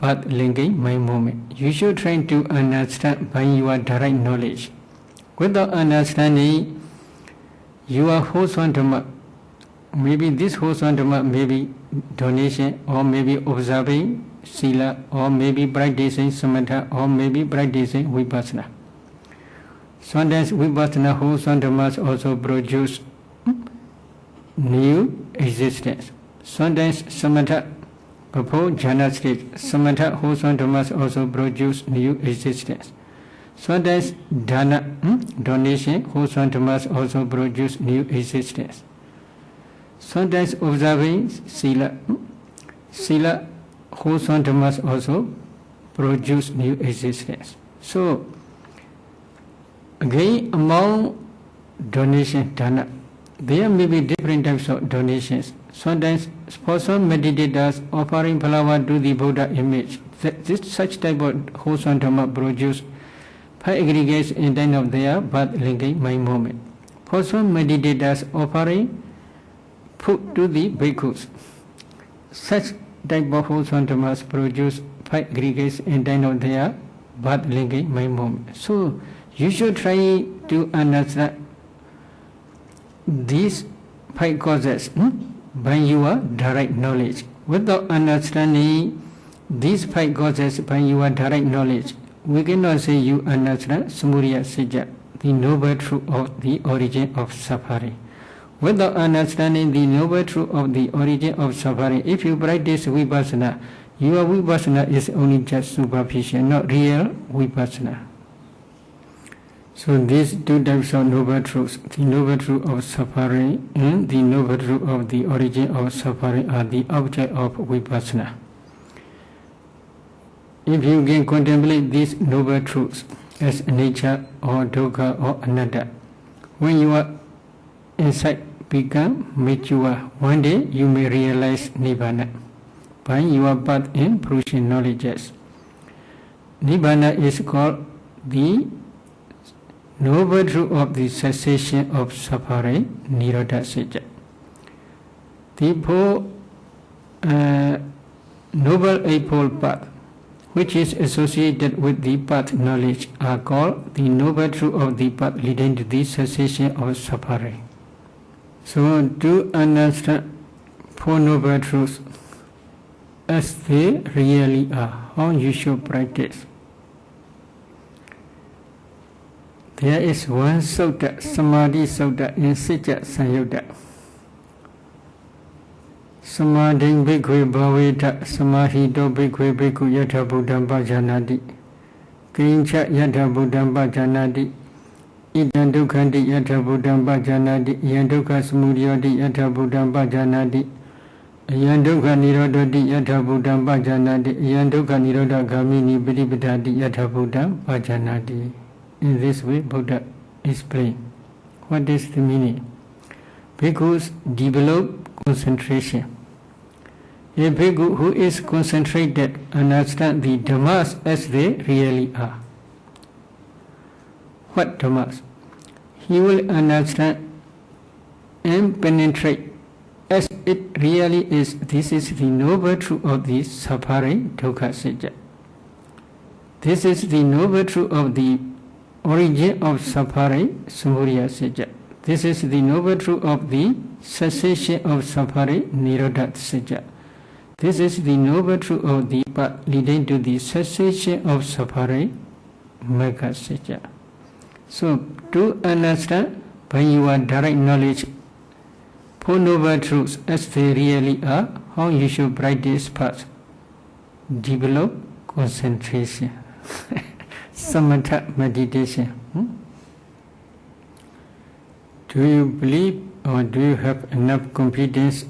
but linking my moment. You should try to understand by your direct knowledge. Without understanding your wholesome Dhamma, maybe this wholesome Dhamma may be donation, or maybe observing Sila, or maybe practicing Samatha, or maybe practicing Vipassana. Sometimes Vipassana wholesome Dhammas also produce new existence. Sometimes Samatha, before jhana state, Samatha wholesome Dhammas also produce new existence. Sometimes dana, donation, wholesome Dhammas also produce new existence. Sometimes observing Sila, Sila, wholesome Dhammas also produce new existence. So, again, among donation, dana, there may be different types of donations. Sometimes, for some meditators, offering flower to the Buddha image, such type of wholesome Dhamma produce 5 aggregates in time of their birth linking my moment. For some meditators, offering food to the bhikkhus, such type of wholesome Dhammas produce 5 aggregates in time of their birth linking my moment. So, you should try to understand these 5 causes by your direct knowledge. Without understanding these 5 causes by your direct knowledge, we cannot say you understand Samudaya Sajja, the noble truth of the origin of suffering. Without understanding the noble truth of the origin of suffering, if you practice Vipassana, your Vipassana is only just superficial, not real Vipassana. So these 2 types of noble truths, the noble truth of suffering and the noble truth of the origin of suffering, are the object of Vipassana. If you can contemplate these noble truths as nature or dukkha or anatta, when your insight become mature, one day you may realize Nibbana by your birth and fruition knowledges. Nibbana is called the noble truth of the cessation of suffering, Nirodha Sajja. The 4 noble eightfold path, which is associated with the path knowledge, are called the noble truth of the path leading to the cessation of suffering. So, to understand 4 noble truths as they really are, how you should practice. There is one sutta, Samadhi Sutta, in Sijja Sanyutta. Samadhi bhikkhu bhaveta samahito bhikkhu bhikkhu yatha buddham bhajanati kirincha yatha buddham bhajanati idam dukkhanti yatha buddham bhajanati yam dukkha samudayati yatha buddham bhajanati yam dukkha nirodhati yatha buddham bhajanati yam dukkha nirodha gamini padipadati yatha buddham bhajanati. In this way, Buddha explained. What is the meaning? Bhikkhus develop concentration. A bhikkhu who is concentrated understands the Dhammas as they really are. What Dhammas? He will understand and penetrate as it really is. This is the noble truth of the suffering, dukkha sajja. This is the noble truth of the origin of suffering, Samudaya Sajja. This is the noble truth of the cessation of suffering, Nirodha Sajja. This is the noble truth of the path leading to the cessation of suffering, Magga Sajja. So, to understand by your direct knowledge 4 noble truths as they really are, how you should practice path. Develop concentration. Samatha meditation. Do you believe or do you have enough confidence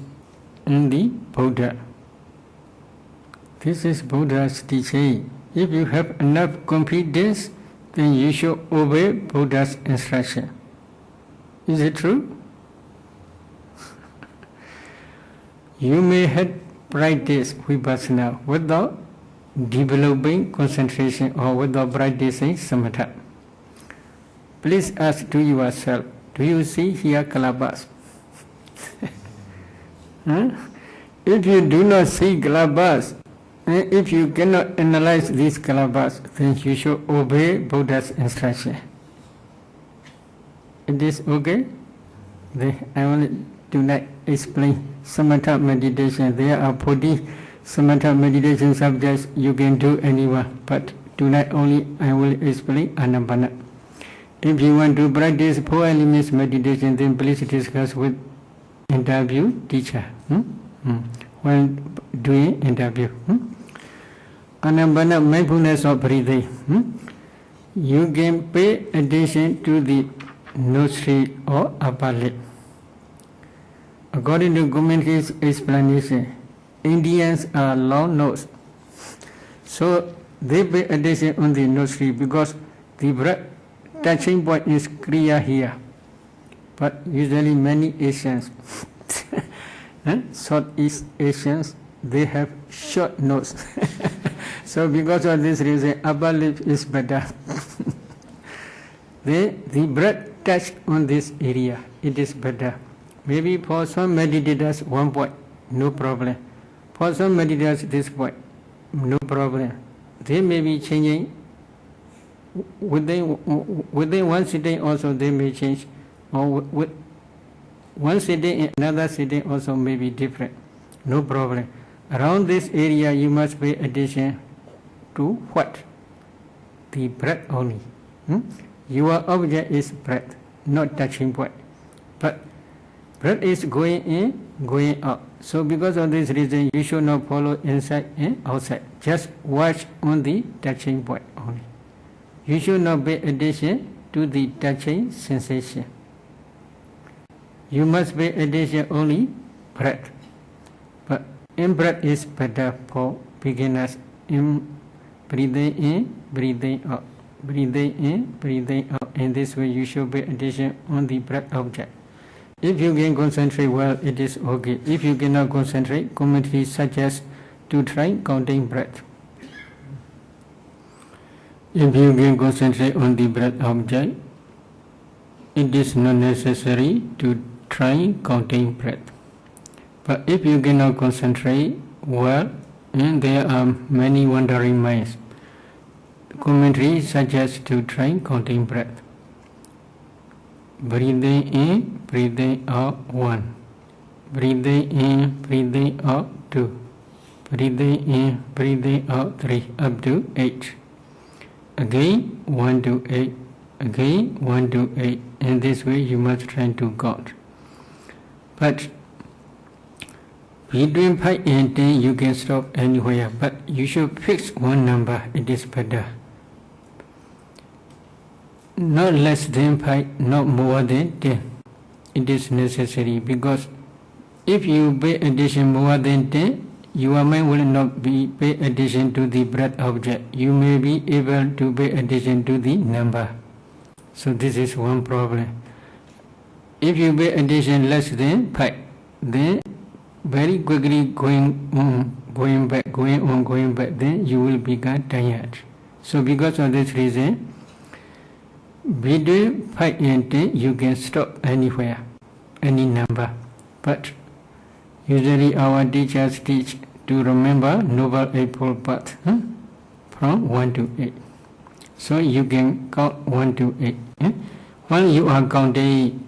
in the Buddha? This is Buddha's teaching. If you have enough confidence, then you should obey Buddha's instruction. Is it true? You may have practiced Vipassana without developing concentration or without practicing samatha. Please ask to yourself, do you see here kalabas? If you do not see kalabas, And if you cannot analyze these kalabas, then you should obey Buddha's instruction. It is okay? I only do not explain samatha meditation. There are 40 samatha meditation subjects you can do anywhere, but tonight only I will explain Anapana. If you want to practice 4 elements meditation, then please discuss with interview teacher while doing interview. Anapana, mindfulness of breathing. You can pay attention to the nostril or upper lip. According to commentary's explanation, Indians are long-nosed, so they pay attention on the nostril because the breath touching point is clear here. But usually many Asians, Southeast Asians, they have short nose. So because of this reason, upper lip is better. The breath touch on this area, it is better. Maybe for some meditators 1 point, no problem. For some meditators this point, no problem. They may be changing within 1 sitting also they may change, or with 1 sitting and another sitting also may be different. No problem. Around this area you must pay attention to what? The breath only. Your object is breath, not touching point. But breath is going in, going out. So because of this reason, you should not follow inside and outside. Just watch on the touching point only. You should not pay attention to the touching sensation. You must pay attention only breath. But in-breath is better for beginners. Breathing in, breathing out. Breathing in, breathing out. In this way you should pay attention on the breath object. If you can concentrate well, it is okay. If you cannot concentrate, commentary suggests to try counting breath. If you can concentrate on the breath object, it is not necessary to try counting breath. But if you cannot concentrate well, and there are many wandering minds, commentary suggests to try counting breath. Breathing in, breathing out 1. Breathing in, breathing out 2. Breathing in, breathing out 3, up to 8. Again 1 to 8. Again 1 to 8. In this way you must try to count. But between 5 and 10 you can stop anywhere, but you should fix one number, it is better. Not less than 5, not more than 10. It is necessary because if you pay attention more than 10, your mind will not pay attention to the breath object. You may be able to pay attention to the number. So this is one problem. If you pay attention less than 5, then very quickly going on, going back, then you will become tired. So because of this reason, between 5 and 10 you can stop anywhere, any number. But usually our teachers teach to remember Noble Eightfold Path from 1 to 8. So you can count 1 to 8. While you are counting,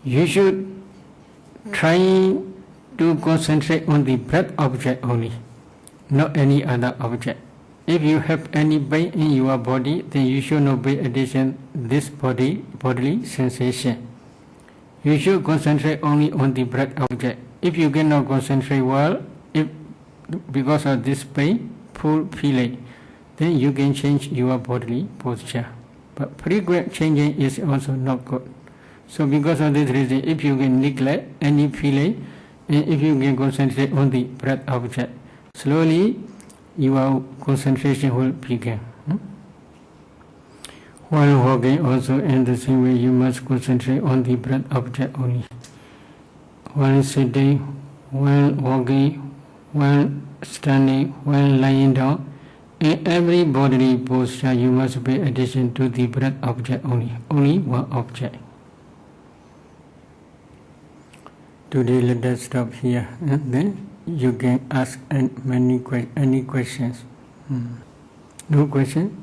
you should try to concentrate on the breath object only, not any other object. If you have any pain in your body, then you should not pay attention this bodily sensation. You should concentrate only on the breath object. If you cannot concentrate well, because of this painful feeling, then you can change your bodily posture. But frequent changing is also not good. So because of this reason, if you can neglect any feeling, and if you can concentrate on the breath object, slowly your concentration will begin. While walking also in the same way, you must concentrate on the breath object only. While sitting, while walking, while standing, while lying down, in every bodily posture you must pay attention to the breath object only one object. Today let us stop here. Then you can ask any questions. No question?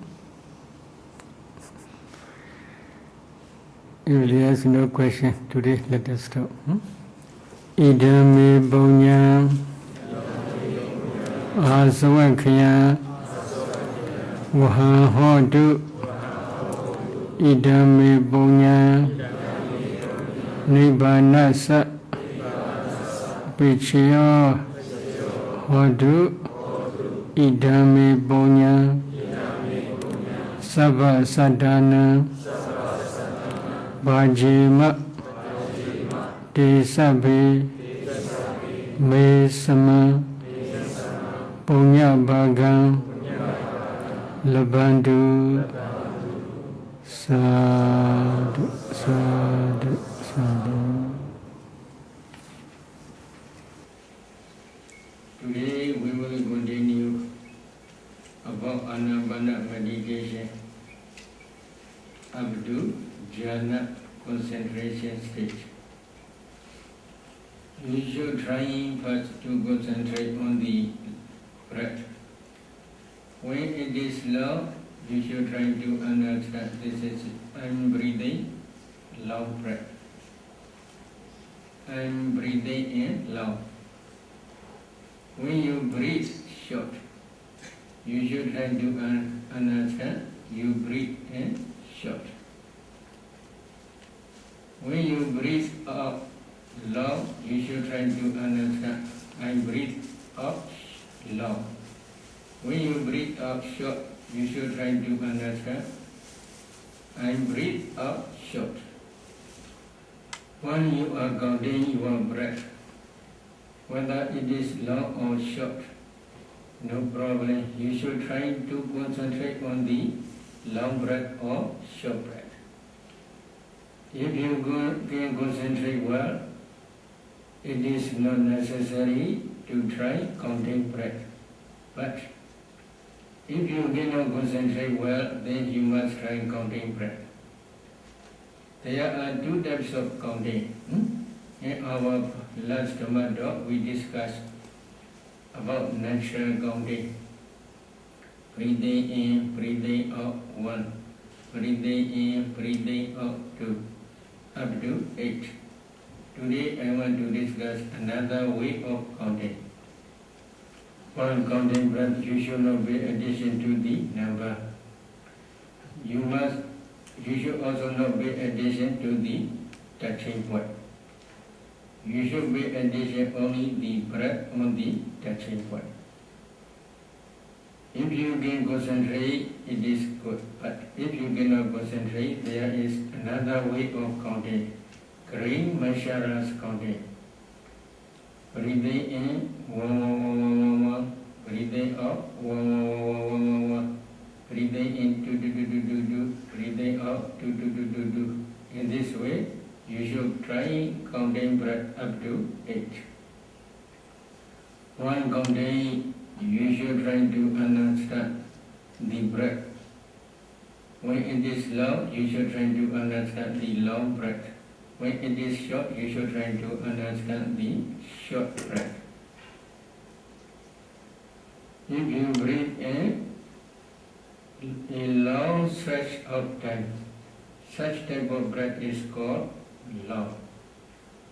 If there's no question today, let us stop. Idame Bonya Aswakya Waha Hodu Idame Bonya Nibbanasa Pichyo Hodu Idame Bonya Sabba Sadhana Bhajima Desabe Mesama Punya Bhagam Labandu Sadhu Sadhu Sadhu. Today we will continue about Anapana meditation up to jhana concentration stage. You should try first to concentrate on the breath. When it is low, you should try to understand this is I'm breathing long breath. I'm breathing in long. When you breathe short, you should try to understand you breathe in short. When you breathe out long, you should try to understand I breathe out long. When you breathe out short, you should try to understand I breathe out short. When you are counting your breath, whether it is long or short, no problem. You should try to concentrate on the long breath or short breath. If you can concentrate well, it is not necessary to try counting breath. But if you cannot concentrate well, then you must try counting breath. There are two types of counting. In our last Dhamma talk, we discussed about natural counting. Breathing in, breathing out, 1. Breathing in, breathing out, 2. Up to 8. Today I want to discuss another way of counting. While counting breath, you should not pay attention to the number. You should also not pay attention to the touching point. You should pay attention only the breath on the touching point. If you can concentrate, it is good. But if you cannot concentrate, there is another way of counting. Green Masharas counting. Breathing in, 1, 1, 1, 1, 1. Breathing out, 1, 1, 1, 1, 1, 1. Breathing in, 2, 2, 2, 2, 2, 2. Breathing out, 2, 2, 2, 2, 2. In this way, you should try counting breath up to 8. While counting, you should try to understand the breath. When it is long, you should try to understand the long breath. When it is short, you should try to understand the short breath. If you breathe in a long stretch of time, such type of breath is called long.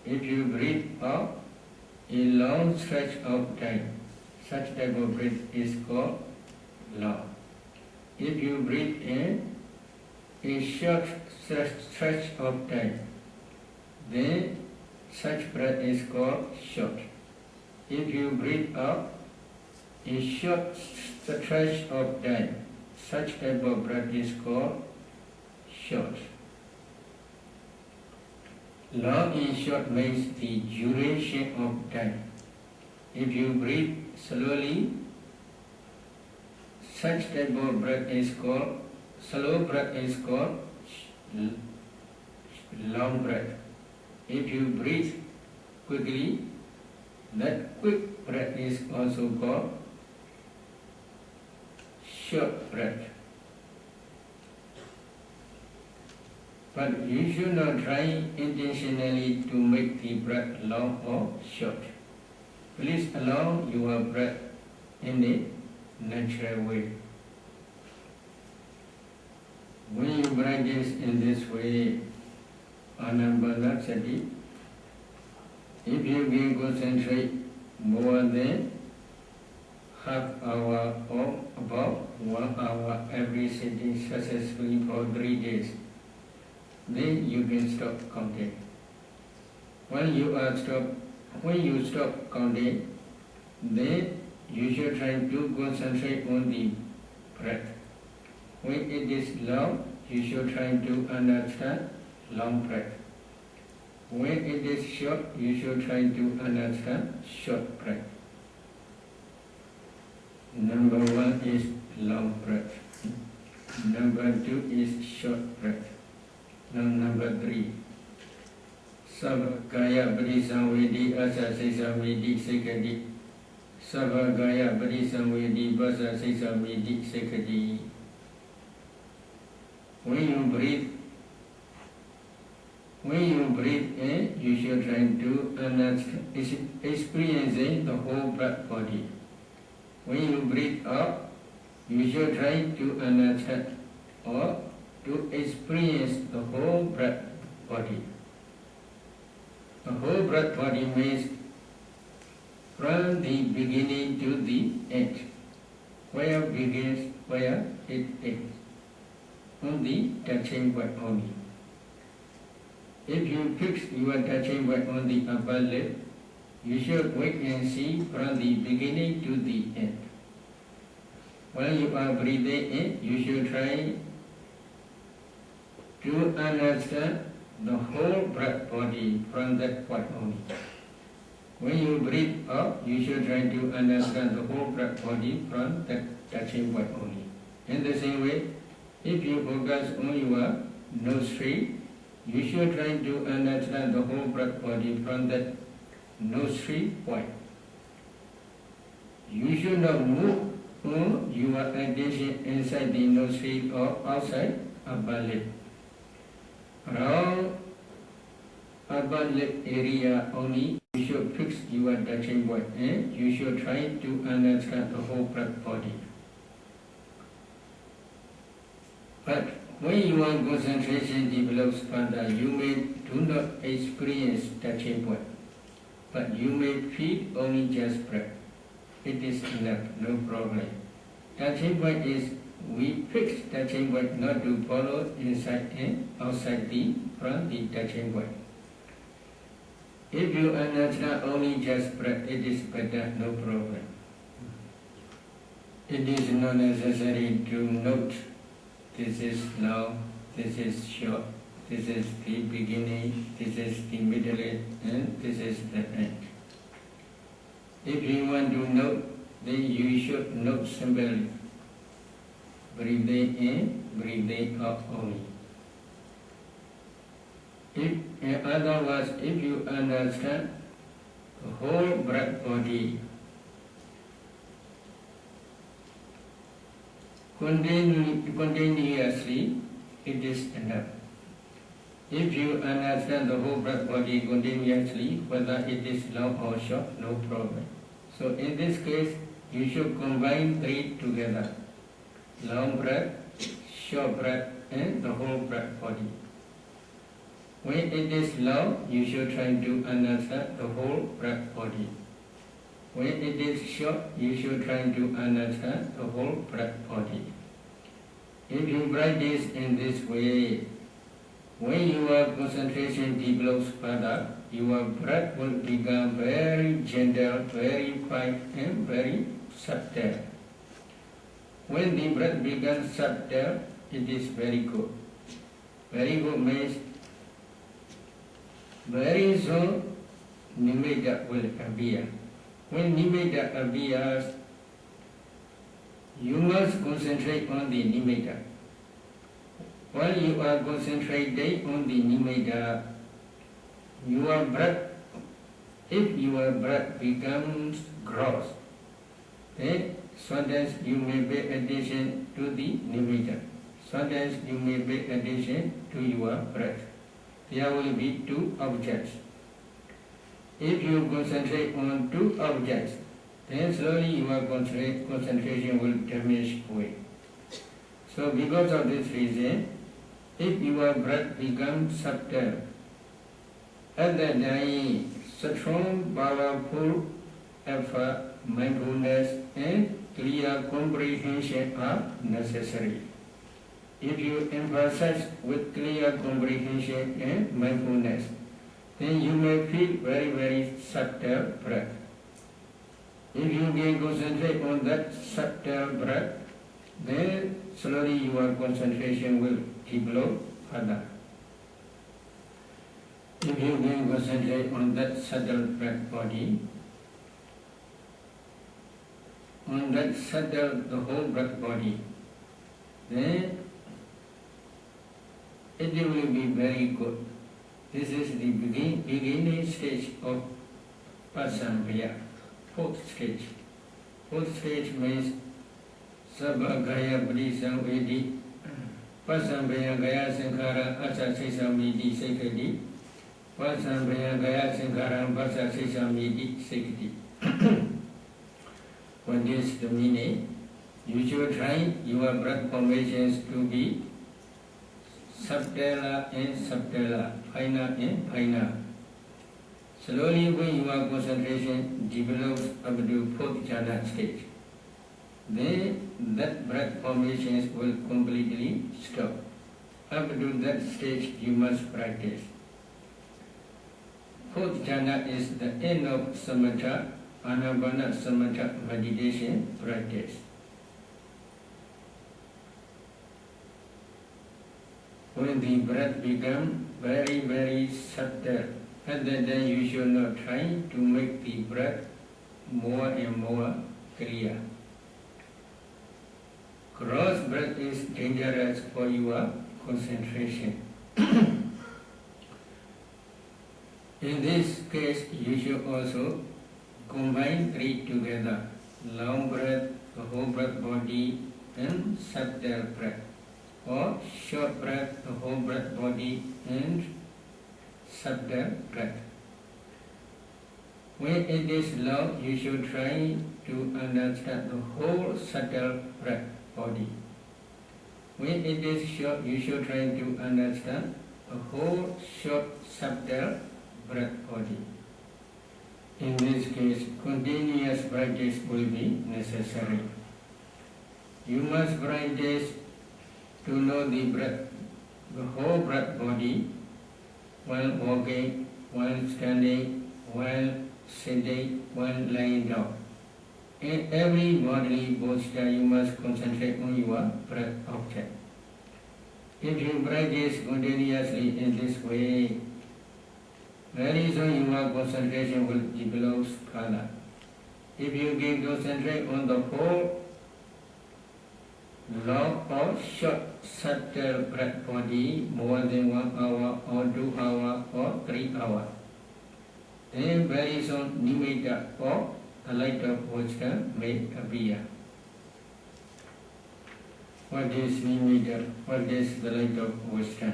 If you breathe out a long stretch of time, such type of breath is called long. If you breathe in a short stretch of time, then such breath is called short. If you breathe out a short stretch of time, such type of breath is called short. Long and short means the duration of time. If you breathe slowly, such type of breath is called, slow breath is called long breath. If you breathe quickly, that quick breath is also called short breath. But you should not try intentionally to make the breath long or short. Please allow your breath in a natural way. When you practice in this way, Anapanasati, if you can concentrate more than half hour or about 1 hour every sitting successfully for 3 days, then you can stop counting. When you stop counting, then you should try to concentrate on the breath. When it is long, you should try to understand long breath. When it is short, you should try to understand short breath. Number 1 is long breath. Number 2 is short breath. Now number 3. Sabakaya Parisamvedi Asa Sisamvedi Sekadi. Sabakaya Parisamvedi Basa Sisamvedi Sekadi. When you breathe in, you should try to understand, experiencing the whole breath body. When you breathe out, you should try to understand or to experience the whole breath body. The whole breath body means from the beginning to the end. Where begins, where it ends. On the touching point only. If you fix your touching point on the upper lip, you should wait and see from the beginning to the end. While you are breathing in, you should try to understand the whole breath body from that point only. When you breathe out, you should try to understand the whole breath body from that touching point only. In the same way, if you focus on your nostril, you should try to understand the whole breath body from that nostril point. You should not move your attention inside the nostril or outside upper lip. Around upper lip area only, you should fix your touching point and you should try to understand the whole breath body. But when your concentration develops further, you may do not experience touching point, but you may feel only just breath. It is enough, no problem. Touching point is, we fix touching point not to follow inside and outside from the touching point. If you understand only just breath, it is better, no problem. It is not necessary to note this is long, this is short, this is the beginning, this is the middle, and this is the end. If you want to note, then you should note simply. Breathing in, breathing out only. In other words, if you understand the whole breath body, continuously, it is enough. If you understand the whole breath body continuously, whether it is long or short, no problem. So in this case, you should combine 3 together. Long breath, short breath, and the whole breath body. When it is long, you should try to understand the whole breath body. When it is short, you should try to understand the whole breath body. If you practice in this way, when your concentration develops further, your breath will become very gentle, very fine, and very subtle. When the breath becomes subtle, it is very good. Very good means very soon nimitta will appear. When nimitta appears, you must concentrate on the nimitta. While you are concentrating on the nimitta, your breath, if your breath becomes gross, then sometimes you may pay attention to the nimitta. Sometimes you may pay attention to your breath. There will be 2 objects. If you concentrate on two objects, then slowly your concentration will diminish away. So because of this reason, if your breath becomes subtle, at that time, strong, powerful effort, mindfulness, and clear comprehension are necessary. If you emphasize with clear comprehension and mindfulness, then you may feel very, very subtle breath. If you can concentrate on that subtle breath, then slowly your concentration will develop further. If you can concentrate on that subtle breath body, on that subtle, the whole breath body, then it will be very good. This is the beginning stage of Pasamvaya, fourth stage. Fourth stage means Sabha Gaya Pradisam Vedi, Pasamvaya Gaya Sankara Asa Sesamidi Sekadi, Pasamvaya Gaya Sankara Pasa Sesamidi Sekadi. What is the meaning? You should try your breath formations to be subtler and subtler, finer and finer. Slowly when your concentration develops up to fourth jhana stage, then that breath formations will completely stop. Up to that stage you must practice. Fourth jhana is the end of samatha, anapana samatha meditation practice. When the breath becomes very, very subtle, at that time you should not try to make the breath more and more clear. Cross breath is dangerous for your concentration. In this case, you should also combine three together: long breath, the whole breath body, and subtle breath. Or short breath, the whole breath body, and subtle breath. When it is long, you should try to understand the whole subtle breath body. When it is short, you should try to understand the whole short subtle breath body. In this case, continuous practice will be necessary. You must practice to know the breath, the whole breath body, while walking, while standing, while sitting, while lying down. In every bodily posture, you must concentrate on your breath object. If you practice continuously in this way, very soon your concentration will develop further. If you can concentrate on the whole long or short subtle breath body more than 1 hour or 2 hours or 3 hours, then very soon nimitta or the light of wisdom may appear. What is nimitta? What is the light of wisdom?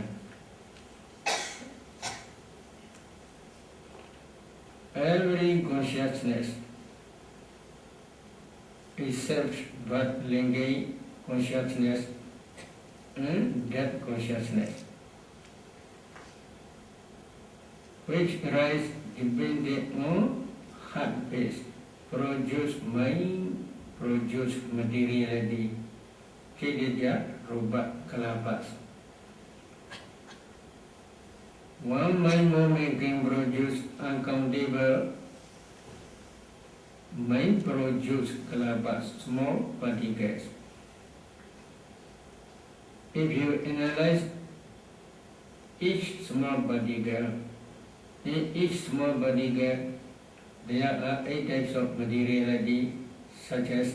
Every consciousness except but lingering consciousness and death consciousness, which arise dependent on heart base, produce mind, produce materiality, Chedya Rupa Kalapas. One mind moment can produce uncountable mind produce kalapas, small particles. If you analyze each small particle, in each small particle there are 8 types of materiality, such as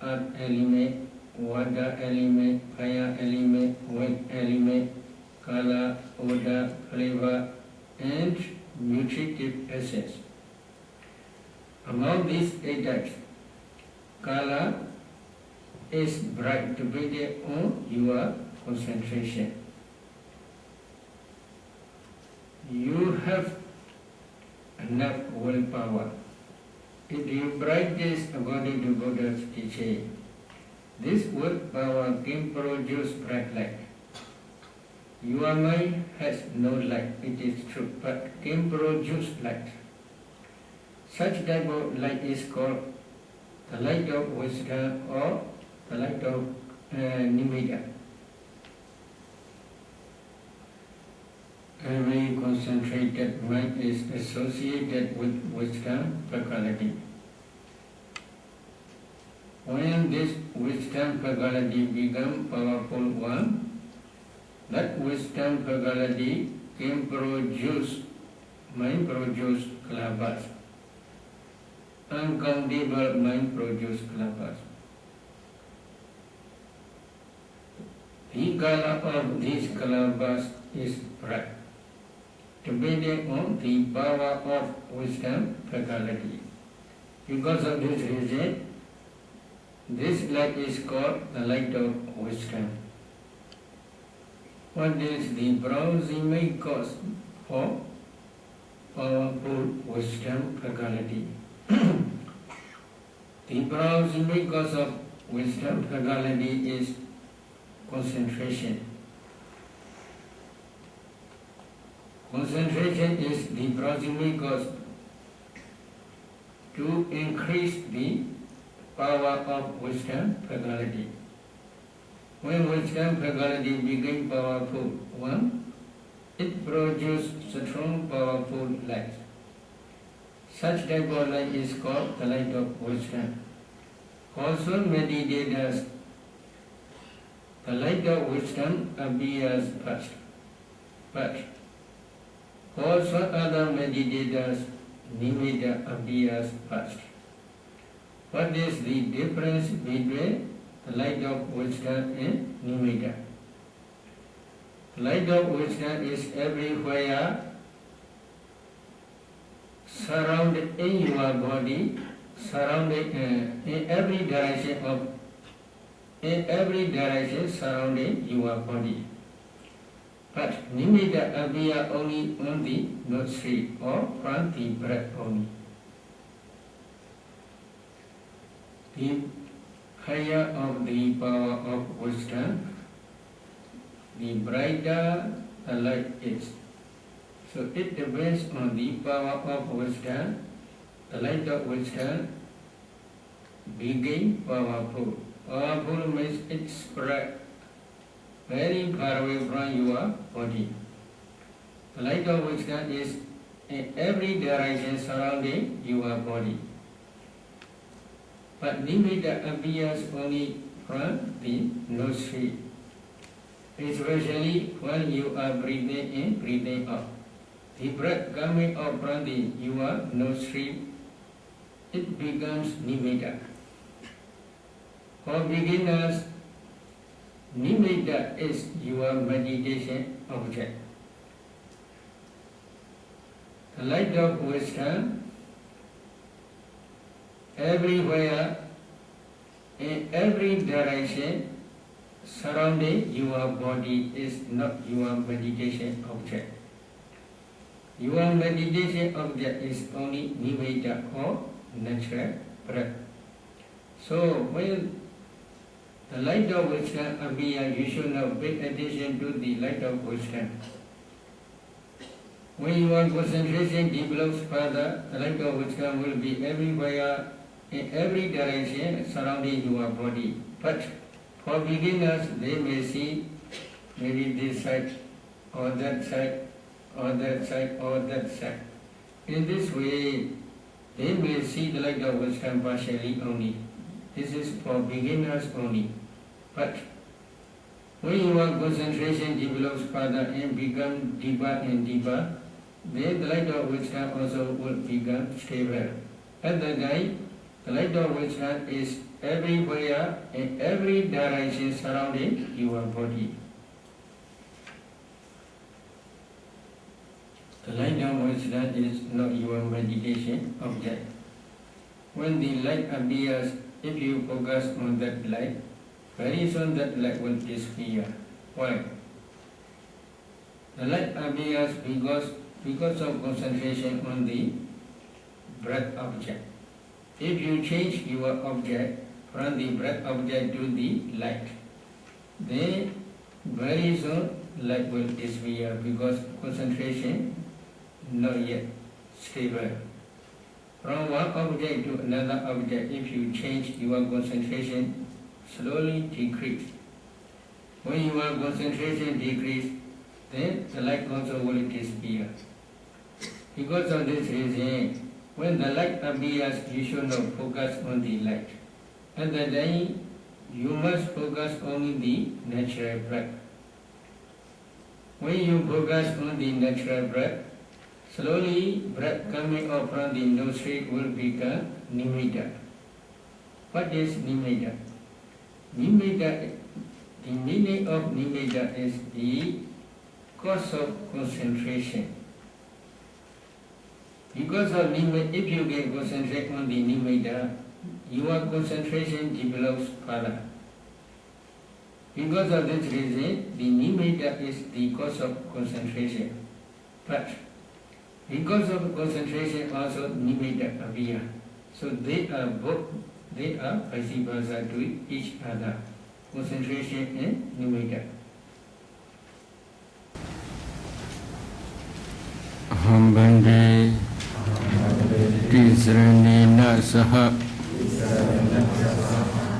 earth element, water element, fire element, wind element, color, odor, flavor, and nutritive essence. Among these 8 types, color is bright dependent on your concentration. You have enough willpower. If you practice according to Buddha's teaching, this willpower can produce bright light. Your mind has no light, it is true, but can produce light. Such type of light is called the light of wisdom or the light of nimitta. Every concentrated mind is associated with wisdom faculty. When this wisdom faculty becomes powerful one, that wisdom faculty can produce kalabas. Uncountable mind produce kalabas. The color of these kalabas is bright, depending on the power of wisdom faculty. Because of this reason, this light is called the light of wisdom. What is the proximate cause for powerful wisdom faculty? The proximate cause of wisdom faculty is concentration. Concentration is the proximate cause to increase the power of wisdom faculty. When wisdom faculty becomes powerful one, it produces strong, powerful light. Such type of light is called the light of wisdom. Also meditators, the light of wisdom appears first, but also other meditators, nimitta appears first. What is the difference between the light of wisdom and nimitta? The light of wisdom is everywhere, surrounded in your body, surrounded in every direction surrounding your body. But nimitta appear only on the nostril or from the breath only. The higher of the power of wisdom, the brighter the light is. So it depends on the power of wisdom. The light of wisdom became powerful. Powerful means it spread very far away from your body. The light of wisdom is in every direction surrounding your body. But nimitta appears only from the nostril, especially when you are breathing in, breathing out. The breath coming out from your nostril, it becomes nimitta. For beginners, nimitta is your meditation object. The light of wisdom, everywhere, in every direction, surrounding your body is not your meditation object. Your meditation object is only nimitta or natural breath. So when the light of wisdom appears, you should now pay attention to the light of wisdom. When your concentration develops further, the light of wisdom will be everywhere, in every direction surrounding your body. But for beginners, they may see maybe this side or that side or that side or that side. In this way, they may see the light of wisdom partially only. This is for beginners only. But when your concentration develops further and becomes deeper and deeper, then the light of wisdom also will become stable. At that time, the light of wisdom is everywhere, in every direction surrounding your body. The light of wisdom is not your meditation object. When the light appears, if you focus on that light, very soon that light will disappear. Why? The light appears because of concentration on the breath object. If you change your object from the breath object to the light, then very soon light will disappear because concentration not yet stable. From one object to another object, if you change your concentration, slowly decrease. When your concentration decrease, then the light also will disappear. Because of this reason, when the light appears, you should not focus on the light. At that time, you must focus only the natural breath. When you focus on the natural breath, slowly breath coming out from the nostril will become nimitta. What is nimitta? Nimitta, the meaning of nimitta is the cause of concentration. Because of nimitta, if you can concentrate on the nimitta, your concentration develops further. Because of this reason, the nimitta is the cause of concentration. But because of concentration, also nimitta appear. So they are vice versa to each other. Concentration and nimitta. Hambande Tisranena Saha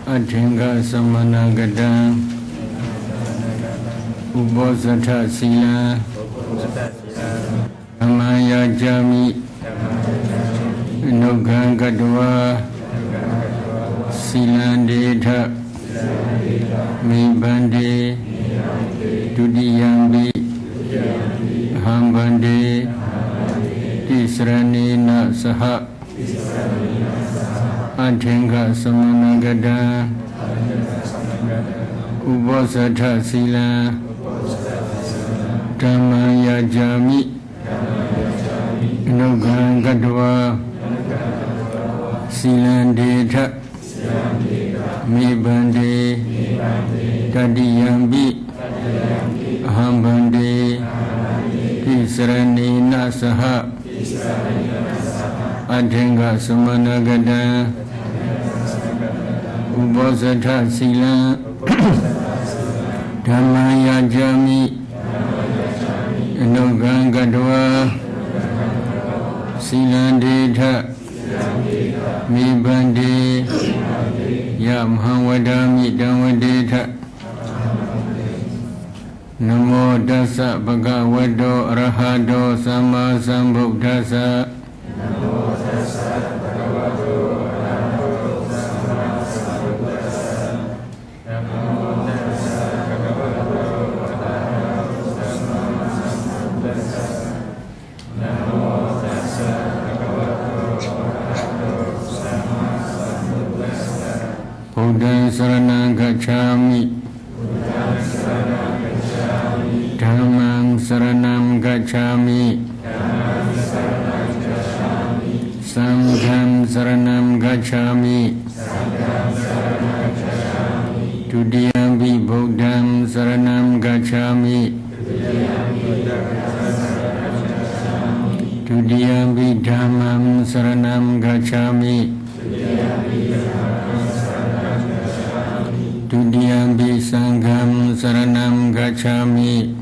Athinga Samanagada Ubosatha Sila Amaya Jami Nugangadwa Silandeta Mibande Tudiyambi Hambande Tisranena Saha Athinga Samanagada Ubosatha Sila Dhamma Jami Nugangadwa Silandeta Mibande Tadiyambi Hambande Tisranena Saha Athinga Samanagada Ubosatha Sila Dhamma Jami Nugangadwa Silandeta Mibande Yamhawadami Dhammadeta Namo Dasa Bhagavato Arahato Samma Sambuddhassa Namo Dasa Bhagavato Arahato Samma Sambuddhassa Namo Dasa Bhagavato Arahato Samma Sambuddhassa Namo Dasa Bhagavato Arahato Samma Sambuddhassa Buddhaṃ Saraṇaṃ Gacchāmi Dhammaṃ Saraṇaṃ Gacchāmi Saṅgham Saranam Gacchami Tudiyampi Buddham Saranam Gacchami Tudiyampi Dhammam Saranam Gacchami Tudiyampi Saṅgham Saranam Gacchami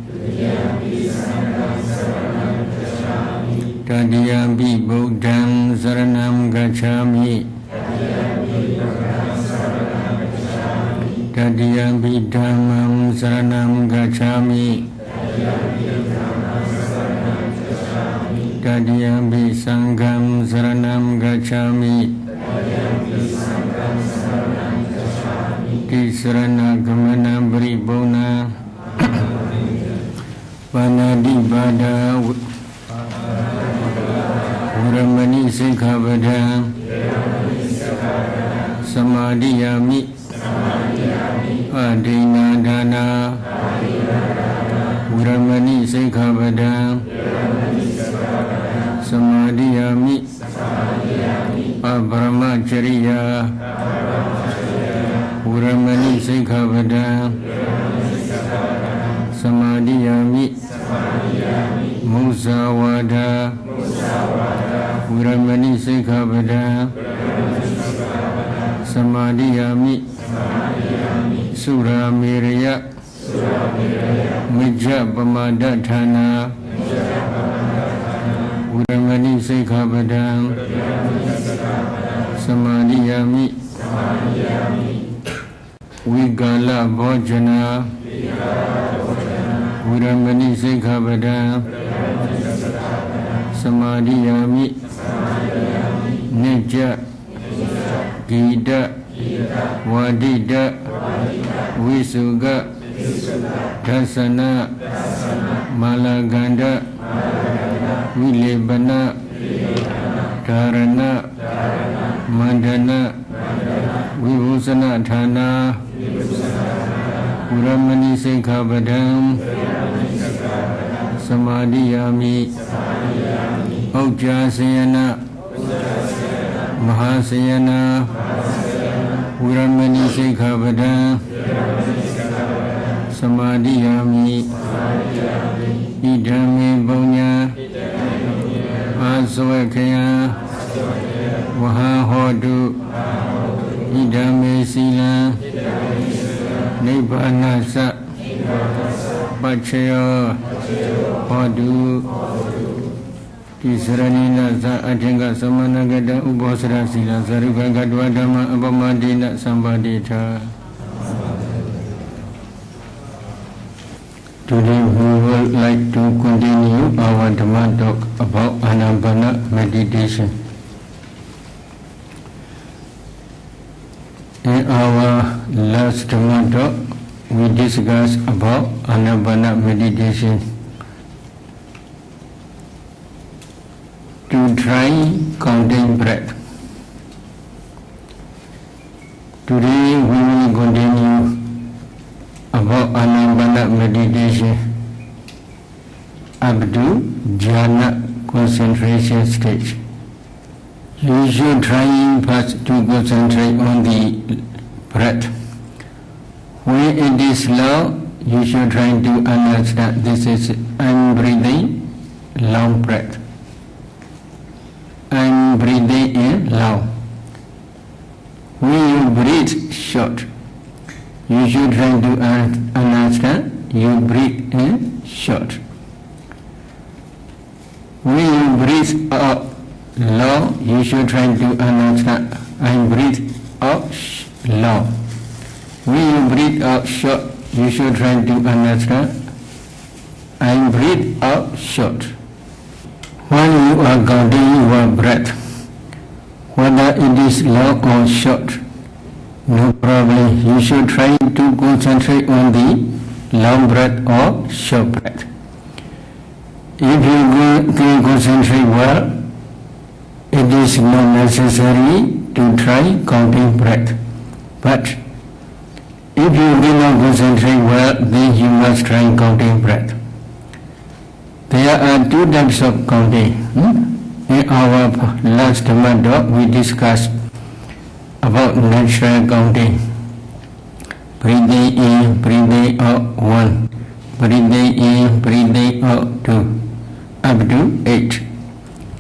Tadiyampi Buddham Saranam Gacchami Tadiyampi Dhammam Saranam Gacchami Tadiyampi Saṅgham Saranam Gacchami Tisarana Gamana Paripurna Panadibada Uramani Sikkhapada Samadhiyami Adina Dana Uramani Sikkhapada Samadhiyami Abramacharya Uramani Sikkhapada Samadhiyami Musawada Uramani Sikhabada Samadhiyami Sura Miraya Mijja Pamadatthana Uramani Sikhabada Samadhiyami Vigala Bhojana Uramani Sikhabada Samadhiyami Nijja Gita Wadida Visuga Dasana Malaganda Vilebana Dharana Mandana Vibhusana Dhana Uramani Sikhabadam Samadhiyami Auk Sayadaw Mahasayana Uramani Sikhabadam Samadhiyami Idame Bonya Aswakaya Mahahodu Idame Sila Nibbanasa Pachayo Hodu Tisranina Sa Ajenga Samanagada Ubosra Sila Saruga Gadwa Dhamma Apamadina Sambadita. Today we would like to continue our Dhamma talk about Anapana meditation. In our last Dhamma talk, we discussed about Anapana meditation. To try counting breath. Today we will continue about Anapana meditation up to jhana concentration stage. You should try first to concentrate on the breath. When it is low, you should try to understand this is I'm breathing long breath. I'm breathing in long. When you breathe short, you should try to understand you breathe in short. When you breathe out long, you should try to understand I breathe out long. When you breathe out short, you should try to understand I breathe out short. When you are counting your breath, whether it is long or short, no problem. You should try to concentrate on the long breath or short breath. If you can concentrate well, it is not necessary to try counting breath. But if you cannot concentrate well, then you must try counting breath. There are two types of counting. In our last Dhamma talk, we discussed about natural counting. Breathing in, breathing out 1. Breathing in, breathing out 2. Up to 8.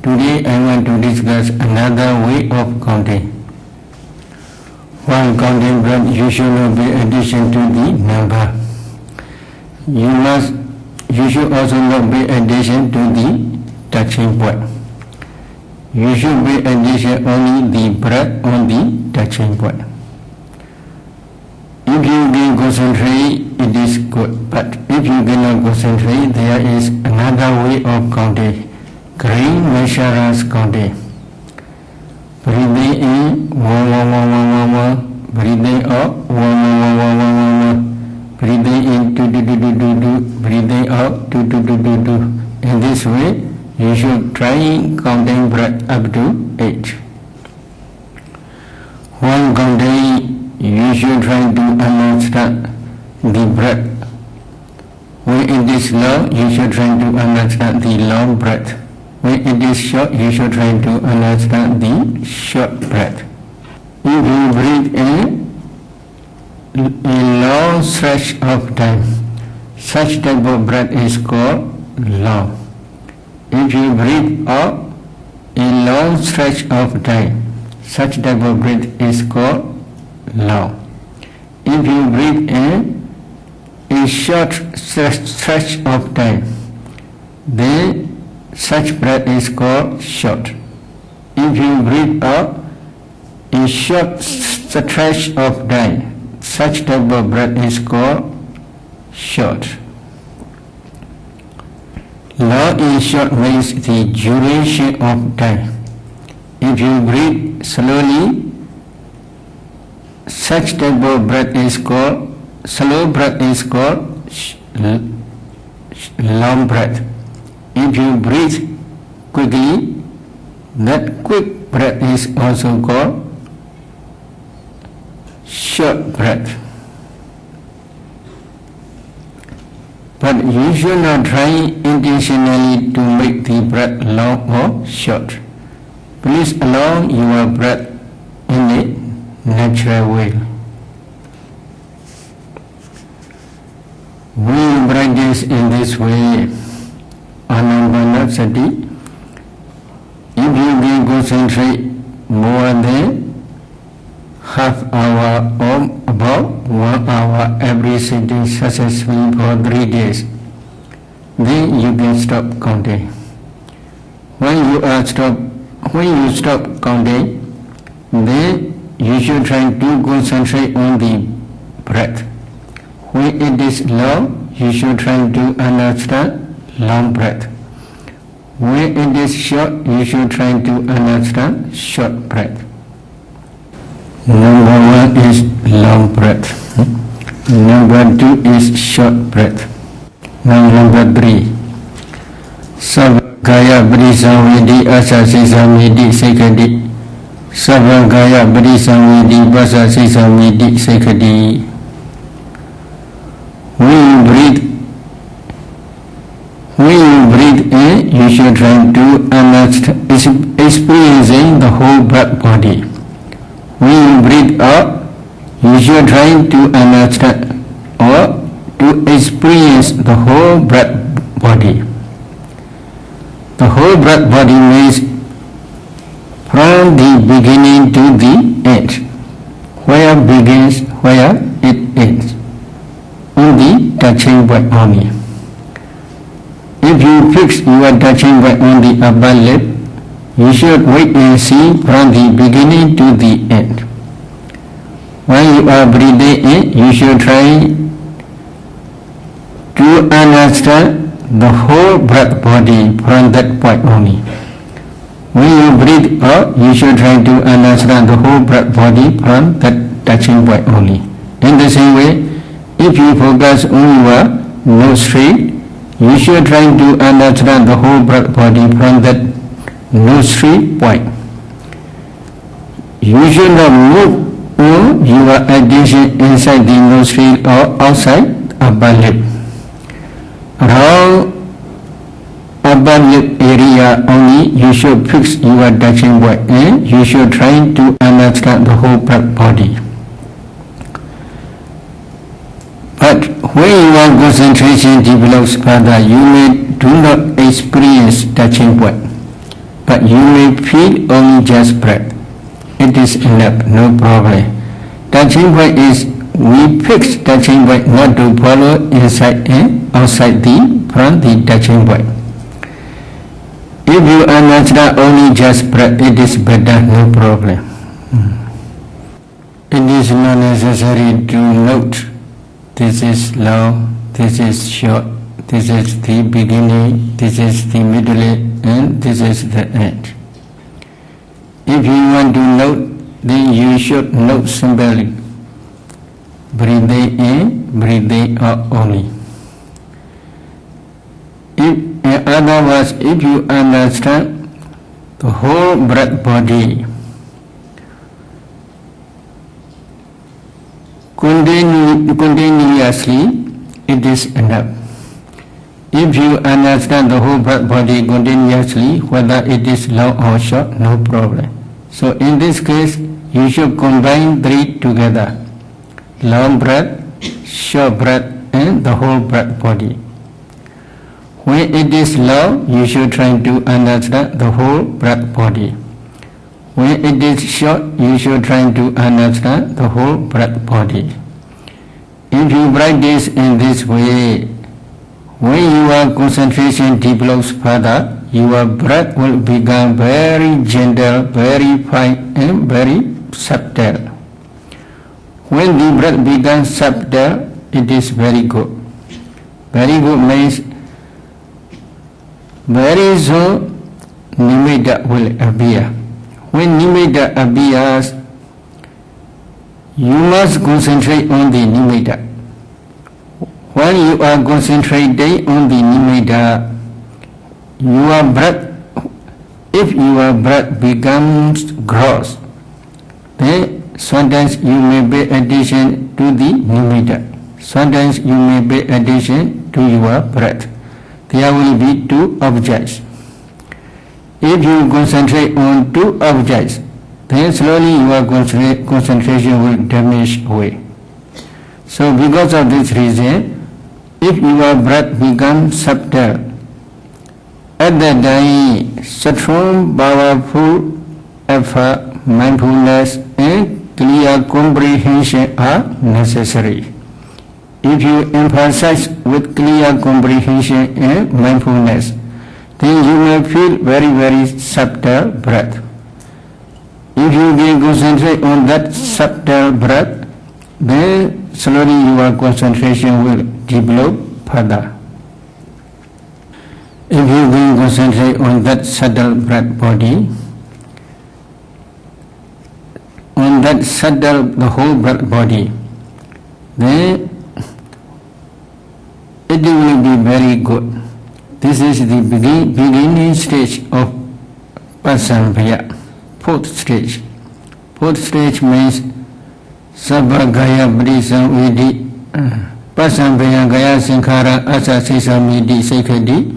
Today I want to discuss another way of counting. While counting breath, you should not pay attention to the number. You should also not pay attention to the touching point. You should pay attention only the breath on the touching point. If you can concentrate, it is good. But if you cannot concentrate, there is another way of counting. Green Mesharas counting. Breathing in 1 1 1 1 1 1. Breathing out 1 1 1 1 1 1. Breathing in 2 2 2 2 2 2. Breathing out 2 2 2 2 2. In this way, you should try counting breath up to 8. While counting, you should try to understand the breath. When it is long, you should try to understand the long breath. When it is short, you should try to understand the short breath. If you breathe in a long stretch of time, such type of breath is called long. If you breathe out a long stretch of time. Such type of breath is called long. If you breathe in a short stretch of time, then such breath is called short. If you breathe out a short stretch of time, such type of breath is called short. Long and short means the duration of time. If you breathe slowly, such type of breath is called slow breath is called long breath. If you breathe quickly, that quick breath is also called short breath. But you should not try intentionally to make the breath long or short. Please allow your breath in a natural way. We practice in this way Anapanasati. If you can concentrate more than half hour or about 1 hour every sitting successfully for 3 days, then you can stop counting. When you stop counting, then you should try to concentrate on the breath. When it is long, you should try to understand long breath. When it is short, you should try to understand short breath. Number 1 is long breath. Number 2 is short breath. Now number 3. Sabakaya Brisavidi Asasisamidi Sekadi. Sabakaya Brisavidi Basasisamidi Sekadi. When you breathe in, you should try to understand, experiencing the whole breath body. When you breathe out, you should try to understand or to experience the whole breath body. The whole breath body means from the beginning to the end. Where begins, where it ends. On the touching point only. If you fix your touching point on the upper lip, you should wait and see from the beginning to the end. When you are breathing in, you should try to understand the whole breath body from that point only. When you breathe out, you should try to understand the whole breath body from that touching point only. In the same way, if you focus on your nostril, you should try to understand the whole breath body from that nostril point. You should not move your attention inside the nostril or outside upper lip. Around upper lip area only, you should fix your touching point and you should try to understand the whole breath body. But when your concentration develops further, you do not experience touching point, but you may feel only just breath. It is enough, no problem. Touching point is, we fix touching point not to follow inside and outside from the touching point. If you understand only just breath, it is better, no problem. It is not necessary to note this is long, this is short, this is the beginning, this is the middle, and this is the end. If you want to note, then you should note simply breathing in, breathing out only. In other words, if you understand the whole breath body continuously, it is enough. If you understand the whole breath body continuously, whether it is long or short, no problem. So in this case, you should combine 3 together. Long breath, short breath, and the whole breath body. When it is low, you should try to understand the whole breath body. When it is short, you should try to understand the whole breath body. If you practice in this way, when your concentration develops further, your breath will become very gentle, very fine, and very subtle. When the breath becomes subtle, it is very good. Very good means very soon nimitta will appear. When nimitta appears, you must concentrate on the nimitta. When you are concentrating on the nimitta, your breath, if your breath becomes gross, then sometimes you may pay attention to the nimitta. Sometimes you may pay attention to your breath. There will be two objects. If you concentrate on two objects, then slowly your concentration will diminish away. So because of this reason, if your breath becomes subtle, at that time, strong, powerful effort, mindfulness, and clear comprehension are necessary. If you emphasize with clear comprehension and mindfulness, then you may feel very, very subtle breath. If you can concentrate on that subtle breath, then slowly your concentration will develop further. If you can concentrate on that subtle breath body, on that subtle, the whole breath body, then it will be very good. This is the beginning stage of Pasamphaya, fourth stage. Fourth stage means Sabba Gaya Pradisam Vidi Pasamphaya Gaya Sankhara Asa Sesamidi Sekati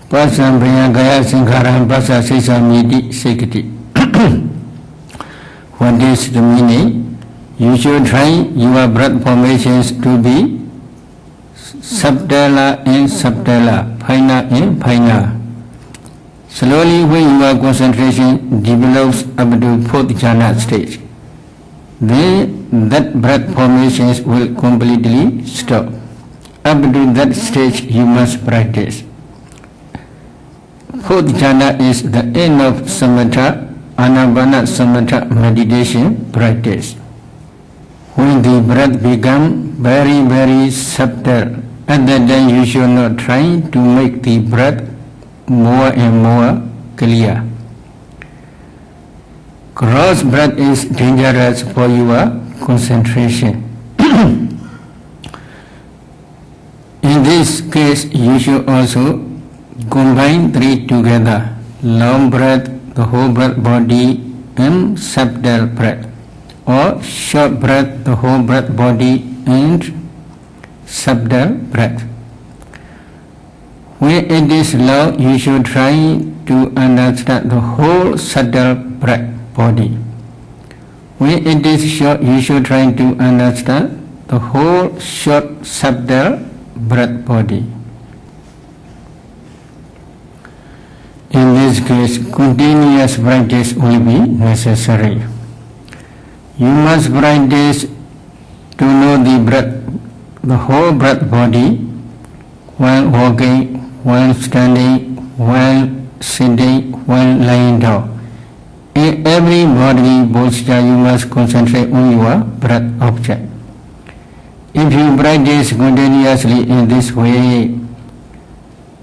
Pasamphaya Gaya Sankhara Pasa Sesamidi Sekati. What is the meaning? You should try your breath formations to be subtler and subtler, finer and finer. Slowly, when your concentration develops up to fourth jhana stage, then that breath formations will completely stop. Up to that stage, you must practice. Fourth jhana is the end of samatha, anapana samatha meditation practice. When the breath becomes very, very subtle, at that time you should not try to make the breath more and more clear. Gross breath is dangerous for your concentration. In this case, you should also combine three together: long breath, the whole breath body, and subtle breath, or short breath, the whole breath body, and subtle breath. When it is low, you should try to understand the whole subtle breath body. When it is short, you should try to understand the whole short subtle breath body. In this case, continuous practice will be necessary. You must practice to know the breath, the whole breath body, while walking, while standing, while sitting, while lying down. In every bodily posture, you must concentrate on your breath object. If you practice continuously in this way,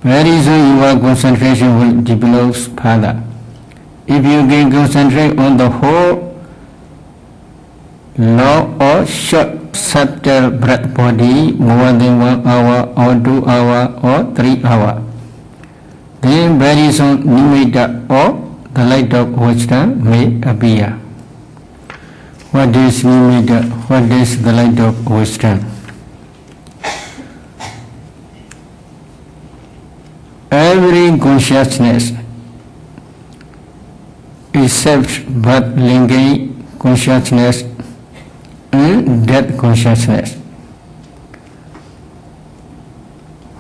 very soon your concentration will develop further. If you can concentrate on the whole long or short subtle breath body more than 1 hour or 2 hours or 3 hours, then very soon nimitta or the light of wisdom may appear. What is nimitta? What is the light of wisdom? Every consciousness except but linking consciousness and death consciousness.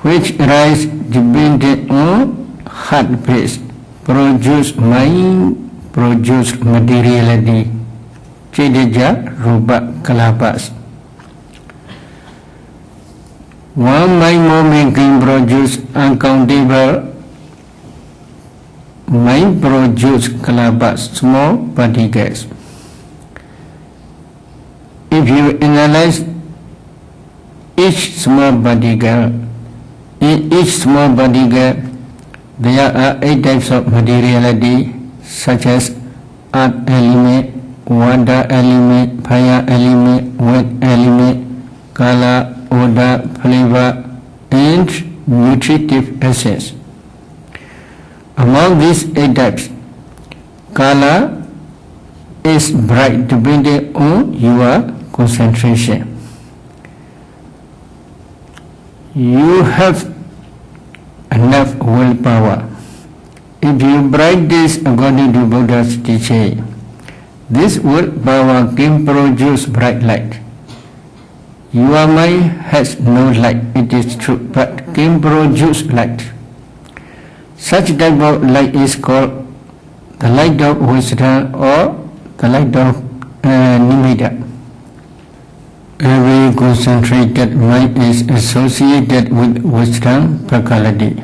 which arise depending on heart base, produce mind, produce materiality, Chedija Rupa Kalabas. One mind moment can produce uncountable mind produce Kalabas, small particles. If you analyze each small particle, in each small particle there are 8 types of materiality such as earth element, water element, fire element, wet element, color, odor, flavor, and nutritive essence. Among these 8 types, color is bright depending on your concentration. You have enough willpower. If you practice according to Buddha's teaching, this willpower can produce bright light. Your mind has no light, it is true, but can produce light. Such type of light is called the light of wisdom or the light of nimitta. Every concentrated mind is associated with wisdom faculty.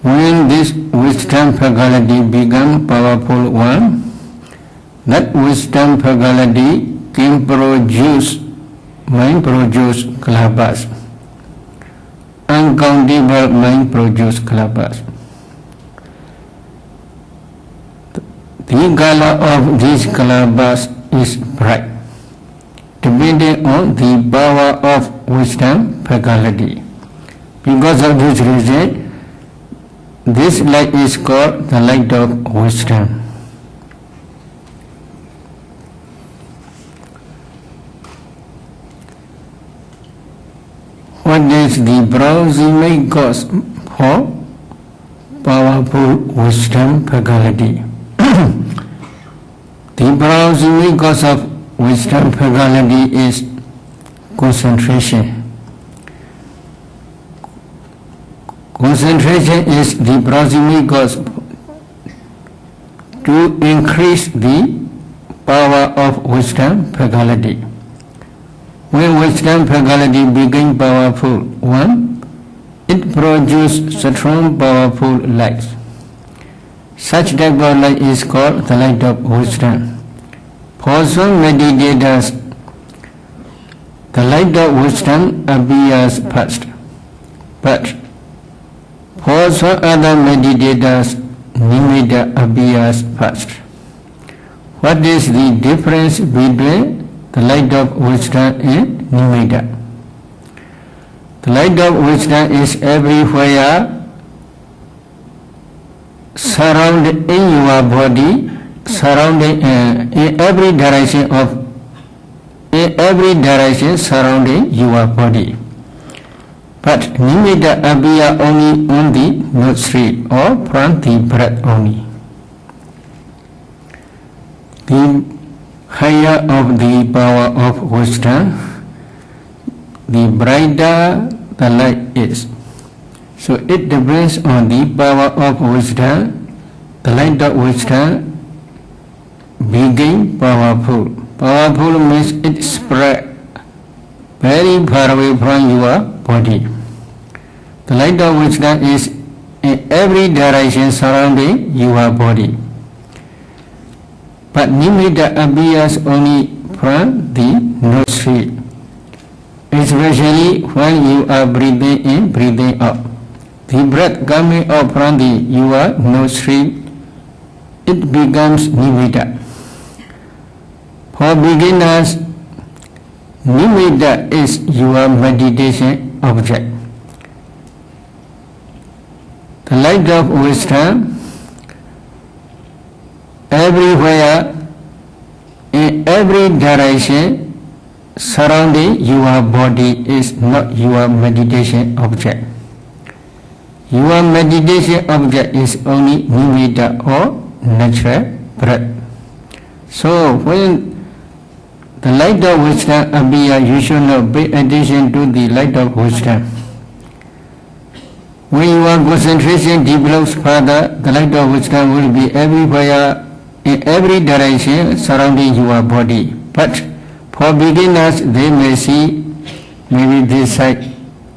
When this wisdom faculty becomes powerful one, that wisdom faculty can produce kalabas. Uncountable mind produce kalabas. The color of these kalabas is bright, depending on the power of wisdom faculty. Because of this reason, this light is called the light of wisdom. What is the proximate cause for powerful wisdom faculty? The proximate cause of wisdom faculty is concentration. Concentration is the proximate cause to increase the power of wisdom faculty. When wisdom faculty becomes powerful, one, it produces strong, powerful light. Such type of light is called the light of wisdom. For some meditators, the light of wisdom appears first, but for some other meditators, nimitta appears first. What is the difference between the light of wisdom and nimitta? The light of wisdom is everywhere, surrounding in your body, surrounding in every direction surrounding your body. But nimitta appear only on the nostril or from the breath only. The higher of the power of wisdom, the brighter the light is. So it depends on the power of wisdom. The light of wisdom became powerful. Powerful means it spread very far away from your body. The light of wisdom is in every direction surrounding your body. But nimitta appears only from the nostril, especially when you are breathing in, breathing out. The breath coming out from your nostril, it becomes nimitta. For beginners, nimitta is your meditation object. The light of wisdom everywhere, in every direction surrounding your body is not your meditation object. Your meditation object is only nimitta or natural breath. So when The light of wisdom appears, you should not pay attention to the light of wisdom. When your concentration develops further, the light of wisdom will be everywhere, in every direction surrounding your body. But for beginners, they may see maybe this side,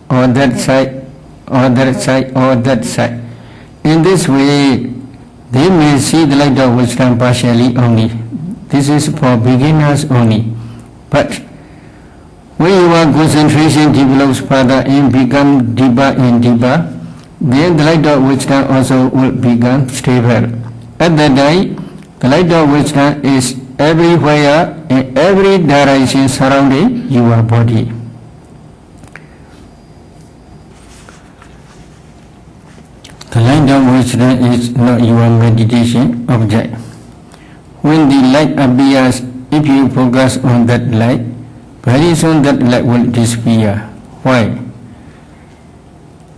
or that side, or that side, or that side. In this way, they may see the light of wisdom partially only. This is for beginners only. But when your concentration develops further and becomes deeper and deeper, then the light of wisdom also will become stable. At that time, the light of wisdom is everywhere in every direction surrounding your body. The light of wisdom is not your meditation object. When the light appears, if you focus on that light, very soon that light will disappear. Why?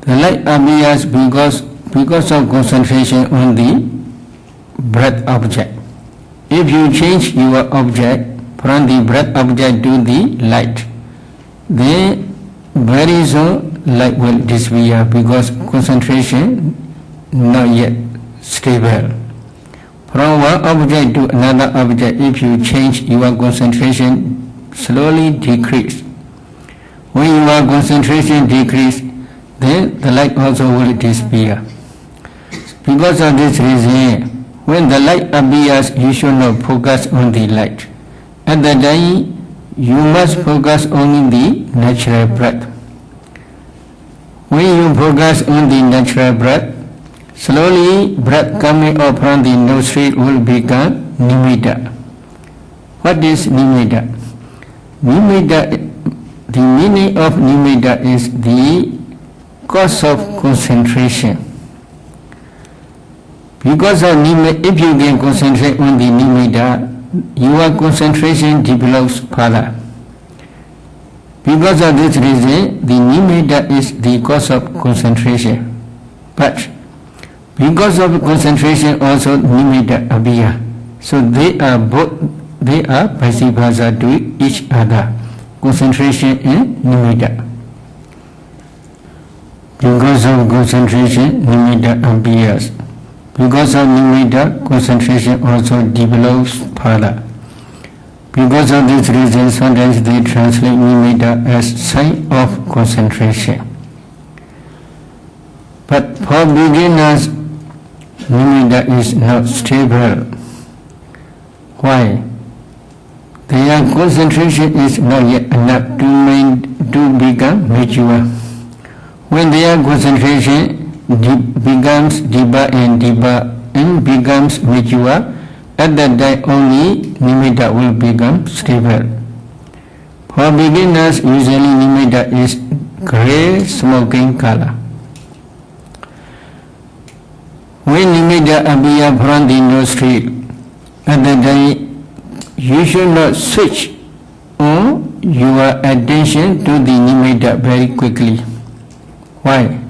The light appears because of concentration on the breath object. If you change your object from the breath object to the light, then very soon light will disappear because concentration not yet stable. From one object to another object, if you change your concentration, slowly decrease. When your concentration decrease, then the light also will disappear. Because of this reason, when the light appears, you should not focus on the light. At that time, you must focus on the natural breath. When you focus on the natural breath, slowly breath coming up from the nostril will become nimitta. What is nimitta? Nimitta, the meaning of nimitta is the cause of concentration. Because of nimitta, if you can concentrate on the nimitta, your concentration develops further. Because of this reason, the nimitta is the cause of concentration. But because of concentration, also nimitta appear. So they are vice versa to each other. Concentration and nimitta. Because of concentration, nimitta appears. Because of nimitta, concentration also develops further. Because of this reason, sometimes they translate nimitta as sign of concentration. But for beginners, nimitta is not stable. Why? Their concentration is not yet enough to become mature. When their concentration becomes deeper and deeper and becomes mature, at that time only nimitta will become stable. For beginners, usually nimitta is grey smoking color. When nimitta appears from the nostril, at that time you should not switch on your attention to the nimitta very quickly. Why?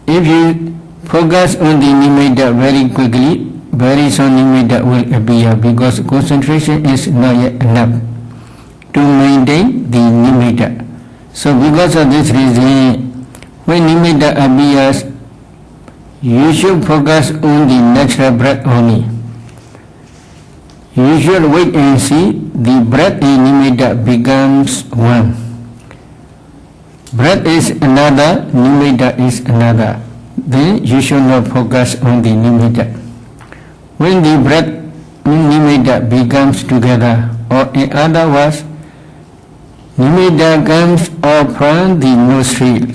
If you focus on the nimitta very quickly, very soon nimitta will appear because concentration is not yet enough to maintain the nimitta. So because of this reason, when nimitta appears, you should focus on the natural breath only. You should wait and see the breath and nimitta becomes one. Breath is another, nimitta is another. Then you should not focus on the nimitta. When the breath and nimitta becomes together, or in other words, nimitta comes up from the nostril.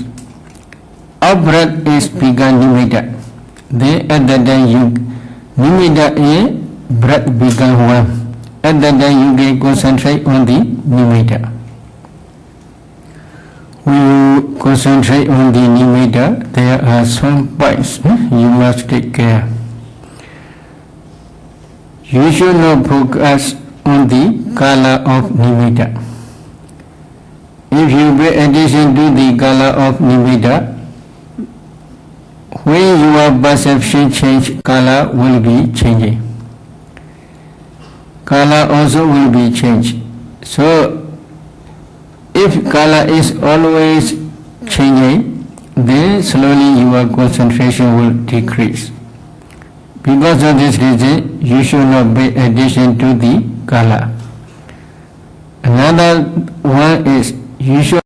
Our breath is become nimitta. Then at that time nimitta and breath become one. At that time you can concentrate on the nimitta. When you concentrate on the nimitta, there are some points you must take care. You should not focus on the color of nimitta. If you pay attention to the color of nimitta, when your perception change, color will be changing. Color also will be changed. So, if kala is always changing, then slowly your concentration will decrease. Because of this reason, you should not pay attention to the kala. Another one is you should